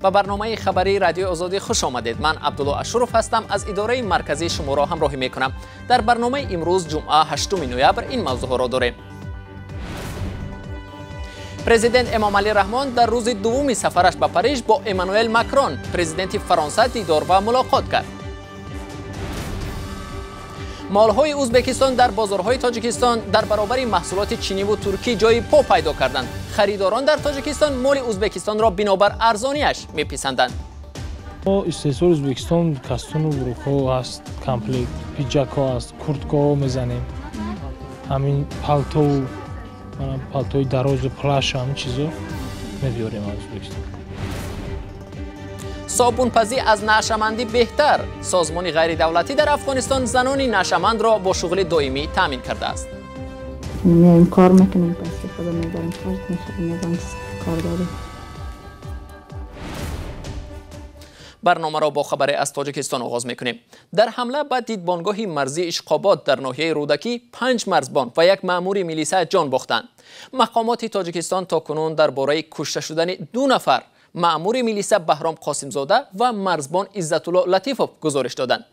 به برنامه خبری رادیو آزادی خوش آمدید. من عبدالله اشرف هستم، از اداره مرکزی شما را همراهی میکنم. در برنامه امروز جمعه 8 نوامبر این موضوع را داریم. پرزیدنت امامعلی رحمان در روز دوم سفرش به پاریژ با امانوئل ماکرون پرزیدنت فرانسه دیدار و ملاقات کرد. مالهای ازبکستان در بازارهای تاجیکستان در برابر محصولات چینی و ترکی جای پا پیدا کردند. خریداران در تاجیکستان مال ازبکستان را بنابر ارزانیش میپسندند. استثمار ازبکستان کاستون و بروک‌ها است، کامپلت پیجاک‌ها است، کورتک‌ها میزنیم. همین پالتوی دراز پلاش همین چیزا می‌بیاریم از ازبکستان. صابون‌پزی از نقشه‌مندی بهتر. سازمان غیر دولتی در افغانستان زنان نقشه‌مند را با شغل دائمی تامین کرده است. میایم کار میکنیم، پس استفاده می‌بریم، خرج می‌کنیم، کار داریم. برنامه را با خبر از تاجیکستان آغاز می‌کنیم. در حمله به دیدبانگاه مرزی اشقاباد در ناحیه رودکی 5 مرزبان و یک مأمور میلیسا جان باختند. مقامات تاجیکستان تاکنون درباره کشته شدن 2 نفر مأمور میلیسا بهرام قاسمزاده و مرزبان عزت‌الله لطیفوف گزارش دادند.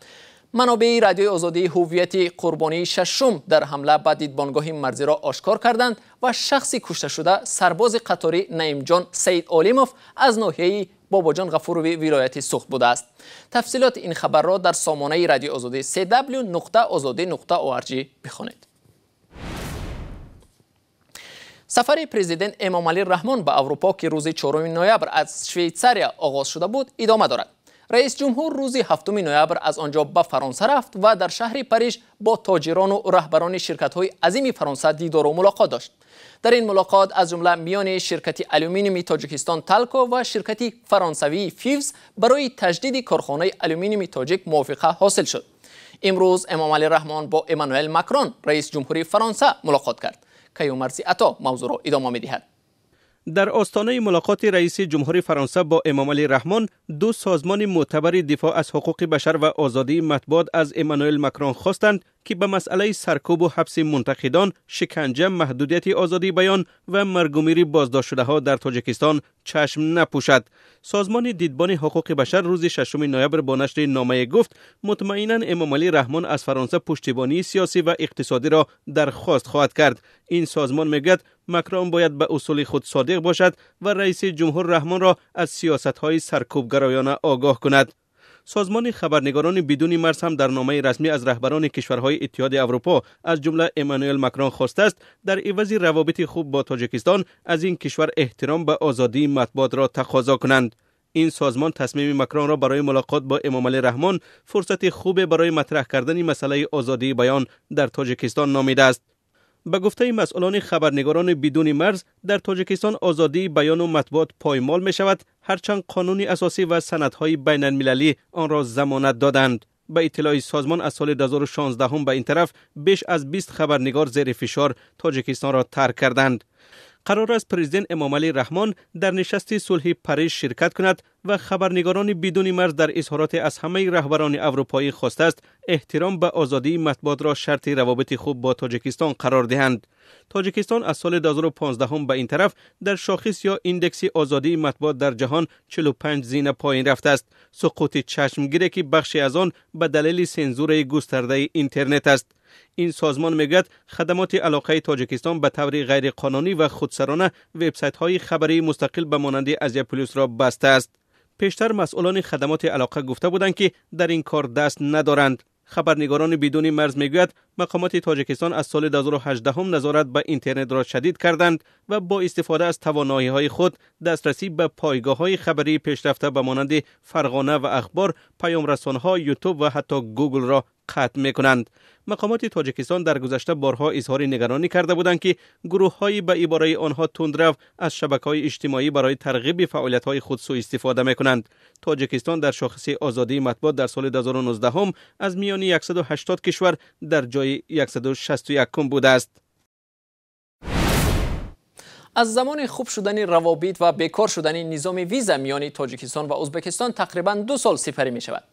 منابع رادیو آزادی هویت قربانی ششم در حمله به دیدبانگاه مرزی را آشکار کردند و شخصی کشته شده سرباز قطاری نعیم جان سید علیموف از ناحیه باباجان غفوروی ولایت سوخت بوده است. تفصیلات این خبر را در سامانه رادیو آزادی www.azadi.org بخوانید. سفر پرزیدنت امامعلی رحمان به اروپا که روز 4 نوامبر از شویتزاریا آغاز شده بود ادامه دارد. رئیس جمهور روز 7 نوامبر از آنجا به فرانسه رفت و در شهر پاریژ با تاجران و رهبران شرکت‌های عظیم فرانسه دیدار و ملاقات داشت. در این ملاقات از جمله میان شرکت آلومینیوم تاجیکستان تالکو و شرکت فرانسوی فیوز برای تجدید کارخانه آلومینیوم تاجیک موافقه حاصل شد. امروز امامعلی رحمان با امانوئل ماکرون رئیس جمهوری فرانسه ملاقات کرد. کیومرزی عطا موضوع را ادامه می‌دهد. در آستانه ملاقات رئیس جمهوری فرانسه با امامعلی رحمان، 2 سازمان معتبر دفاع از حقوق بشر و آزادی مطبوعات از امانوئل ماکرون خواستند که به مسئله سرکوب و حبس منتقدان، شکنجه، محدودیت آزادی بیان و مرگ و میر بازداشت شده‌ها در تاجیکستان چشم نپوشد. سازمان دیدبان حقوق بشر روز 6 نوامبر با نشر نامه گفت مطمئناً امامعلی رحمان از فرانسه پشتیبانی سیاسی و اقتصادی را درخواست خواهد کرد. این سازمان میگوید ماکرون باید به اصول خود صادق باشد و رئیس جمهور رحمان را از سیاست‌های سرکوبگرایانه آگاه کند. سازمان خبرنگاران بدون مرز هم در نامه رسمی از رهبران کشورهای اتحاد اروپا از جمله امانوئل ماکرون خواسته است در عوض روابط خوب با تاجیکستان از این کشور احترام به آزادی مطبوعات را تقاضا کنند. این سازمان تصمیم ماکرون را برای ملاقات با امامعلی رحمان فرصت خوب برای مطرح کردن مسئله آزادی بیان در تاجیکستان نامیده است. به گفته مسئولان خبرنگاران بدون مرز، در تاجیکستان آزادی بیان و مطبوعات پایمال می شود، هرچند قانون اساسی و سندهای بین المللی آن را ضمانت دادند. به اطلاع سازمان از سال 2016 به این طرف بیش از 20 خبرنگار زیر فشار تاجیکستان را ترک کردند. قرار است پرزیدنت امامعلی رحمان در نشست صلح پاریژ شرکت کند و خبرنگاران بدون مرز در اظهارات از همه رهبران اروپایی خواسته است احترام به آزادی مطبوعات را شرط روابط خوب با تاجیکستان قرار دهند. تاجیکستان از سال 2015 به این طرف در شاخص یا ایندکس آزادی مطبوعات در جهان 45 زینه پایین رفته است. سقوط چشمگیری که بخشی از آن به دلیل سنزور گسترده اینترنت است. این سازمان میگوید خدمات علاقه تاجیکستان به طور غیر قانونی و خودسرانه وبسایت‌های خبری مستقل به مانند ازیا پلوس را بسته است. پیشتر مسئولان خدمات علاقه گفته بودند که در این کار دست ندارند. خبرنگاران بدون مرز میگوید مقامات تاجیکستان از سال 2018 نظارت به اینترنت را شدید کردند و با استفاده از توانایی‌های خود دسترسی به پایگاه‌های خبری پیشرفته به مانند فرغانه و اخبار، پیام‌رسان‌ها، یوتیوب و حتی گوگل را قطع می‌کنند. مقامات تاجیکستان در گذشته بارها اظهار نگرانی کرده بودند که گروه‌هایی به عباره آنها تندرو از شبکه‌های اجتماعی برای ترغیب فعالیت‌های خود سوء استفاده می‌کنند. تاجیکستان در شاخص آزادی مطبوعات در سال 2019 از میان 180 کشور در جای 161 بوده است. از زمان خوب شدن روابط و بیکار شدن نظام ویزا میان تاجیکستان و ازبکستان تقریباً 2 سال سپری می شود.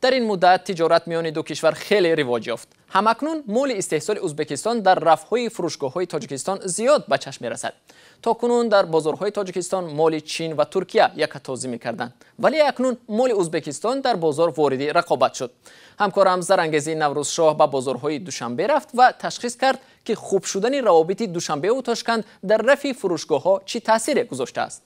در این مدت تجارت میان دو کشور خیلی رواج یافت. همکنون مول استحصال ازبکستان در رفهای فروشگاه‌های تاجیکستان زیاد به چشم می‌رسد. تاکنون در بازارهای تاجیکستان مول چین و ترکیه یکتازی می‌کردند، ولی اکنون مول ازبکستان در بازار واردی رقابت شد. همکارم زرانگیزی نوروزشاه به بازارهای دوشنبه رفت و تشخیص کرد که خوب شدن روابط دوشنبه و تاشکند در رفع فروشگاه‌ها چی تأثیر گذاشته است.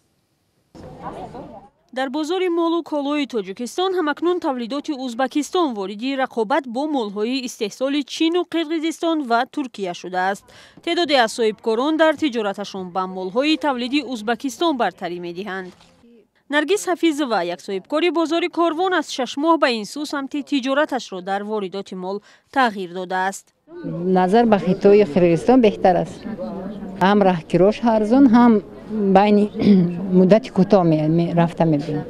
در بازار مول و کالای تاجیکستان همکنون تولیدات ازبکستان واردی رقابت با مول‌های استحصال چین و قرقیزستان و ترکیه شده است. تعدادی از صاحبکاران در تجارتشان با مول‌های تولیدی ازبکستان برتری می‌دهند. نرگس حفیظова یک صاحبکار بازار کاروان از 6 ماه به این سو سمت تجارتش را در واردات مول تغییر داده است. نظر به خطای قرقیزستان بهتر است. هم راهگیراش ارزان هم بین مدت کوتاه رفته می‌بینیم.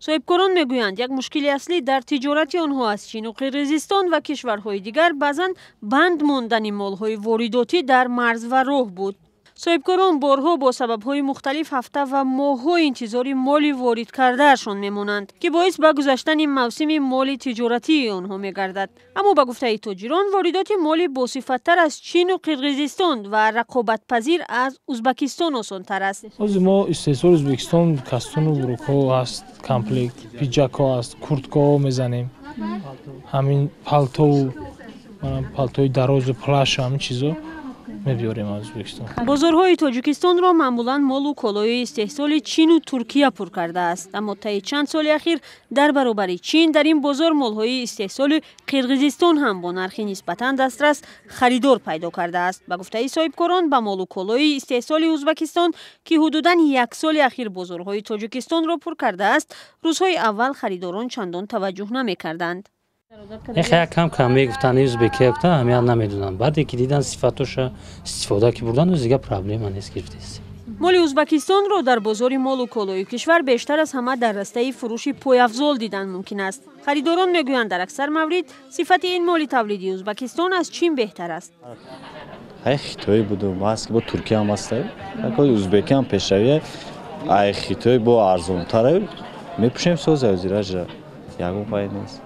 صاحبکاران میگویند یک مشکل اصلی در تجارت آنها از چین و قرقیزستان و کشورهای دیگر بعضاً بند ماندن مال‌های وارداتی در مرز و راه بود. صاحبکاران بارها با سبب‌های مختلف هفته و ماه‌ها انتظار مال وارد کردهشان میمانند که باعث به گذشتن موسم مال تجارتی آنها میگردد. اما به گفته تاجران واردات مال باصفت‌تر از چین و قرقیزستان و رقابت پذیر از ازبکستان آسان‌تر است. از ما استحصال ازبکستان کاستون و بروک‌ها است، کامپلکت، پیجاک‌ها است، کورتک‌ها میزنیم. همین پالتوی دراز و پلاش و همین چیزا می‌بیاریم از ازبکستان. بازارهای تاجیکستان را معمولاً مال و کالای استحصال چین و ترکیه پر کرده است، اما طی چند سال اخیر در برابر چین در این بازار مال‌های استحصال قرقیزستان هم با نرخی نسبتاً دسترس خریدار پیدا کرده است. به گفته صاحبکاران به مال و کالای استحصال ازبکستان که حدوداً یک سال اخیر بازارهای تاجیکستان را پر کرده است، روزهای اول خریداران چندان توجه نمی‌کردند. خیلی کم میگفتن ازبکی گفتن همیان نمیدونن، بعد که دیدن صفاتش استفاده که بردن دیگه پرابلم نیست گرفتیست. مال ازبکستان را در بازار مال و کالای کشور بیشتر از همه در راسته فروش پایافزال دیدن ممکن است. خریداران میگویند در اکثر موارد صفت این مال تولیدی ازبکستان از چین بهتر است. خیلی بود واسه که با ترکیه هم است. اگه ازبکی هم پیشروی خیلی با ارزان تره میپوشیم سوز ازیراج یکم پای نیست.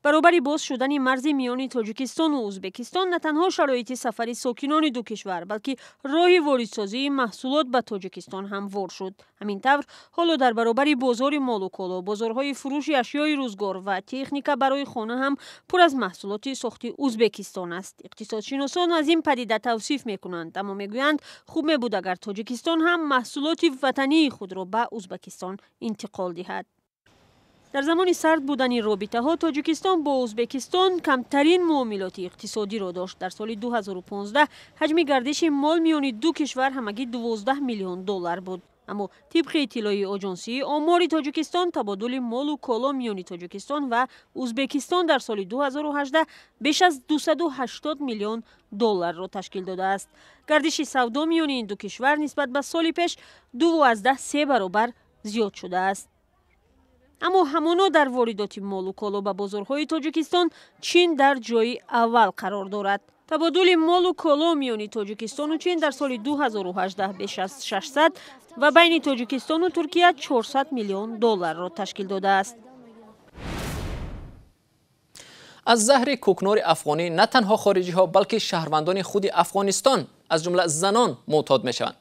برابر باز شدن مرز میان تاجیکستان و ازبکستان نه تنها شرایط سفر ساکنان دو کشور بلکه راه واردسازی محصولات به تاجیکستان هم وار شد. همین طور حالا در برابر بازار مال و کالا، بازارهای فروش اشیای روزگار و تکنیک برای خانه هم پر از محصولات ساخت ازبکستان است. اقتصادشناسان از این پدیده توصیف میکنند، اما میگویند خوب میبود اگر تاجیکستان هم محصولات وطنی خود را به ازبکستان انتقال دهد. در زمان سرد بودن رابطه ها تاجیکستان با ازبکستان کمترین معاملات اقتصادی را داشت. در سال 2015 حجم گردش مال میان دو کشور همگی 12 میلیون دلار بود. اما طبق اطلاع آژانسی آمار تاجیکستان تبادل مال و کالا میان تاجیکستان و ازبکستان در سال 2018 بیش از 280 میلیون دلار را تشکیل داده است. گردش سودا میان این دو کشور نسبت به سال پیش 2.3 برابر زیاد شده است. اما همانا در واردات مال و کالا به بازارهای تاجیکستان چین در جای اول قرار دارد. تبادل مال و کالا میان تاجیکستان و چین در سال 2018 بیش از 600 و بین تاجیکستان و ترکیه 400 میلیون دلار را تشکیل داده است. از زهر کوکنار افغانی نه تنها خارجی ها بلکه شهروندان خود افغانستان از جمله زنان معتاد می شوند.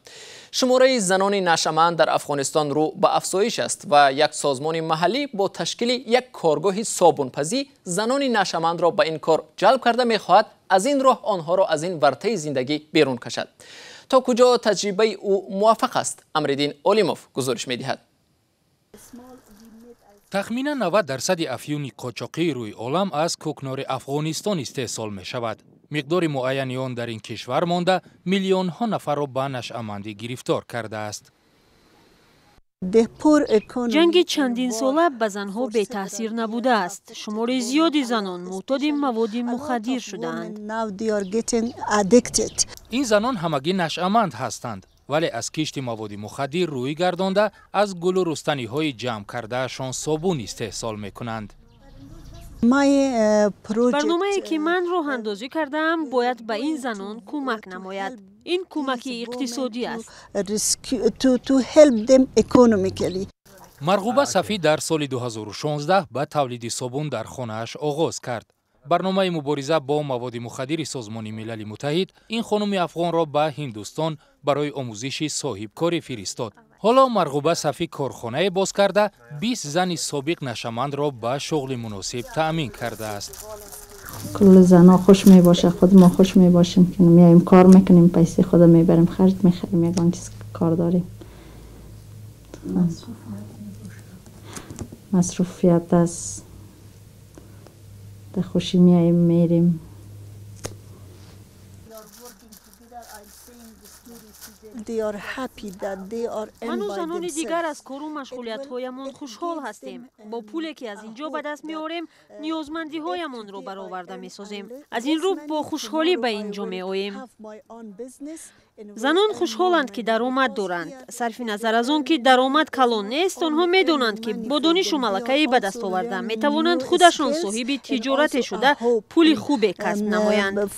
شماره زنان نشأمند در افغانستان رو به افزایش است و یک سازمان محلی با تشکیل یک کارگاه صابونپزی زنان نشأمند را به این کار جلب کرده می‌خواهد از این راه آنها را از این ورطه زندگی بیرون کشد. تا کجا تجربه او موفق است؟ امرالدین اولیموف گزارش می‌دهد. تخمینا 90% افیون قاچاقی روی عالم از کوکنار افغانستان استحصال می شود. مقدار معینی آن در این کشور مانده میلیون ها نفر را به نشأمندی گرفتار کرده است. جنگ چندین ساله به زنها بی تاثیر نبوده است. شمار زیادی زنان معتاد مواد مخدر شدند. این زنان همگی نشأمند هستند، ولی از کشت مواد مخدر روی گردانده از گل و رستنی های جمع کرده شان صابون استحصال می کنند. برنامه‌ای که من راه اندازی کردم باید به این زنان کمک نماید. این کمک اقتصادی است. марғуба сафӣ дар соли 2016 ба тавлиди собун дар хонааш оғоз кард. барномаи мубориза бо маводи мухаддири созмони милали муттаҳид ин хонуми афғонро ба Ҳиндустон барои омӯзиши соҳибкорӣ фиристод. ҳоло марғуба сафӣ корхонае боз карда 20 зани собиқ нашамандро ба шуғли муносиб таъмин кардааст. کل زنا خوش می باشه، خود ما خوش می باشیم که میایم کار میکنیم، پیسه خود میبریم خرج میخریم، یگان چیز کار داریم. مصروفیت است، در خوشی میایم میریم. من و زنان دیگر از کار و مشغولیت‌هایمان خوشحال هستیم. با پولی که از اینجا به دست می‌آوریم، نیازمندی‌هایمان را برآورده می‌سازیم. از این رو با خوشحالی به اینجا می‌آییم. زنان خوشحالند که درآمد دارند. صرف نظر از آن که درآمد کلان نیست، آنها می‌دانند که با دانش و ملکه به دست آورده می‌توانند خودشان صاحب تجارت شده پول خوبی کسب نمایند.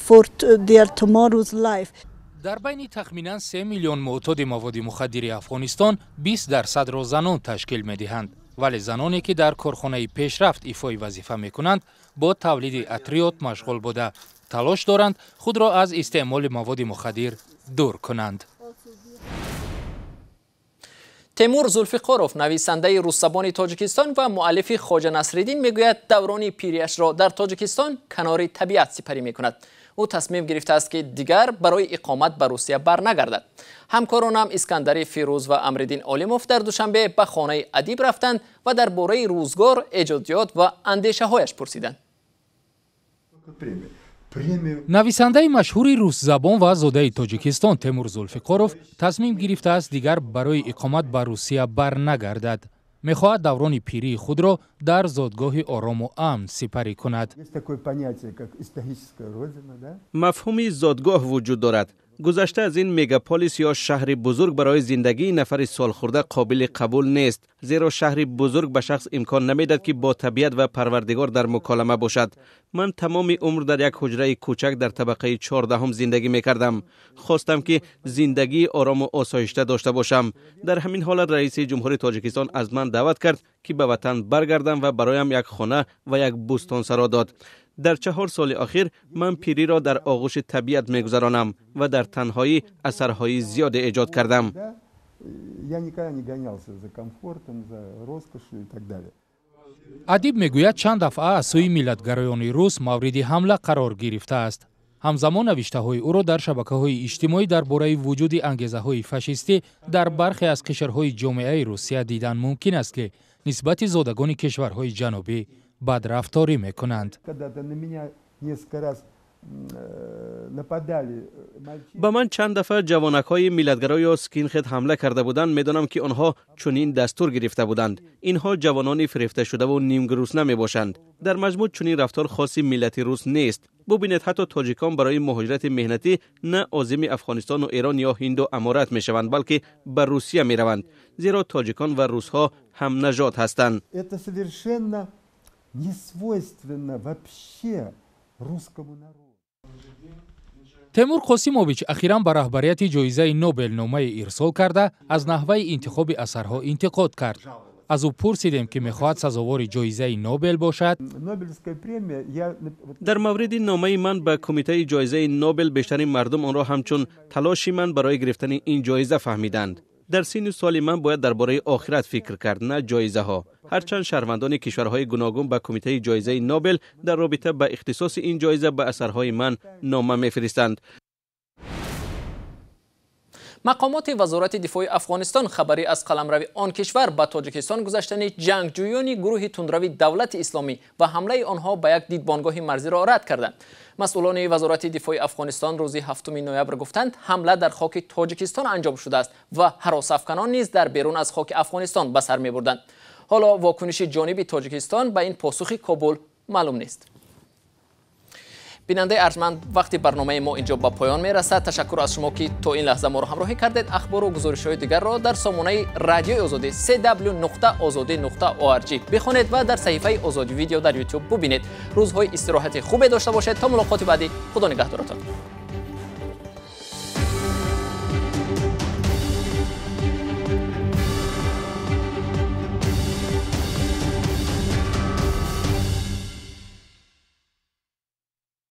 در بین تخمیناً 3 میلیون معتاد مواد مخدر افغانستان 20% را زنان تشکیل می‌دهند. ولی زنانی که در کارخانه پیشرفت ایفای وظیفه می‌کنند با تولید اتریات مشغول بوده تلاش دارند خود را از استعمال مواد مخدر دور کنند. تیمور زولفیقاروف نویسنده روززبان تاجیکستان و مؤلف خواجه نصرالدین میگوید دوران پیریش را در تاجیکستان کنار طبیعت سپری می‌کند. او تصمیم گرفته است که دیگر برای اقامت به روسیه برنگردد. همکارانم اسکندر فیروز و امرالدین عالموف در دوشنبه به خانه ادیب رفتند و درباره روزگار، ایجادیات و اندیشه‌هایش پرسیدند. نویسنده مشهور روس زبان و زاده تاجیکستان تیمور زولفیقاروف تصمیم گرفته است دیگر برای اقامت به روسیه برنگردد. می‌خواهد دوران پیری خود را در زادگاه آرام و امن سپری کند. مفهومی زادگاه وجود دارد. گذشته از این مگاپولیس یا شهر بزرگ برای زندگی نفر سالخورده قابل قبول نیست، زیرا شهر بزرگ به شخص امکان نمیدهد که با طبیعت و پروردگار در مکالمه باشد. من تمام عمر در یک حجره کوچک در طبقه 14 زندگی میکردم. خواستم که زندگی آرام و آسایشته داشته باشم. در همین حالت رئیس جمهور تاجیکستان از من دعوت کرد که به وطن برگردم و برایم یک خانه و یک بوستانسرا داد. در 4 سال اخیر من پیری را در آغوش طبیعت میگذرانم و در تنهایی اثرهای زیاد ایجاد کردم. ادیب میگوید چند دفعه از سوی ملتگرایان روس مورد حمله قرار گرفته است. همزمان نوشته‌های او را در شبکه‌های اجتماعی درباره وجود انگیزه‌های فاشیستی در برخی از قشرهای جامعه روسیه دیدن ممکن است که نسبت زادگان کشورهای جنوبی بدرفتاری میکنند. با من چند دفعه جوانک‌های ملتگرا یا سکینخد حمله کرده بودند. میدانم که آنها چنین دستور گرفته بودند. اینها جوانان فریفته شده و نیم گرسنه میباشند. در مجموع چنین رفتار خاصی ملت روس نیست. ببینید حتی تاجیکان برای مهاجرت مهنتی نه عازم افغانستان و ایران یا هند و امارات میشوند، بلکه به روسیه میروند، زیرا تاجیکان و روس‌ها هم نژاد هستند. تیمور قاسیموویچ اخیراً به رهبریت جایزه نوبل نامه ارسال کرده از نحوه انتخاب اثرها انتقاد کرد. از او پرسیدیم که میخواهد سزاوار جایزه نوبل باشد. در مورد نامه من به کمیته جایزه نوبل بیشتر مردم آن را همچون تلاشی من برای گرفتن این جایزه فهمیدند. در سین سال من باید درباره آخرت فکر کرد، نه جایزه ها. هرچند شهروندان کشورهای گوناگون به کمیته جایزه نوبل در رابطه با اختصاص این جایزه به اثرهای من نامه میفرستند. مقامات وزارت دفاع افغانستان خبری از قلمرو آن کشور به تاجیکستان گذشتن جنگجویان گروه تندروی دولت اسلامی و حمله آنها به یک دیدبانگاه مرزی را رد کردند. مسئولان وزارت دفاع افغانستان روز 7 نوامبر گفتند حمله در خاک تاجیکستان انجام شده است و هراس افکنان نیز در بیرون از خاک افغانستان به سر می‌بردند. حالا واکنش جانب تاجیکستان به این پاسخ کابل معلوم نیست. بیننده ارجمند، وقتی برنامه ما اینجا به پایان میرسد. تشکر از شما که تا این لحظه ما را همراهی کردید. اخبار و گزارش‌های دیگر را در سامانه رادیوی آزادی www.azadi.org بخوانید و در صفحه آزادی ویدیو در یوتیوب ببینید. روزهای استراحت خوبی داشته باشید. تا ملاقات بعدی، خدا نگهدارتان.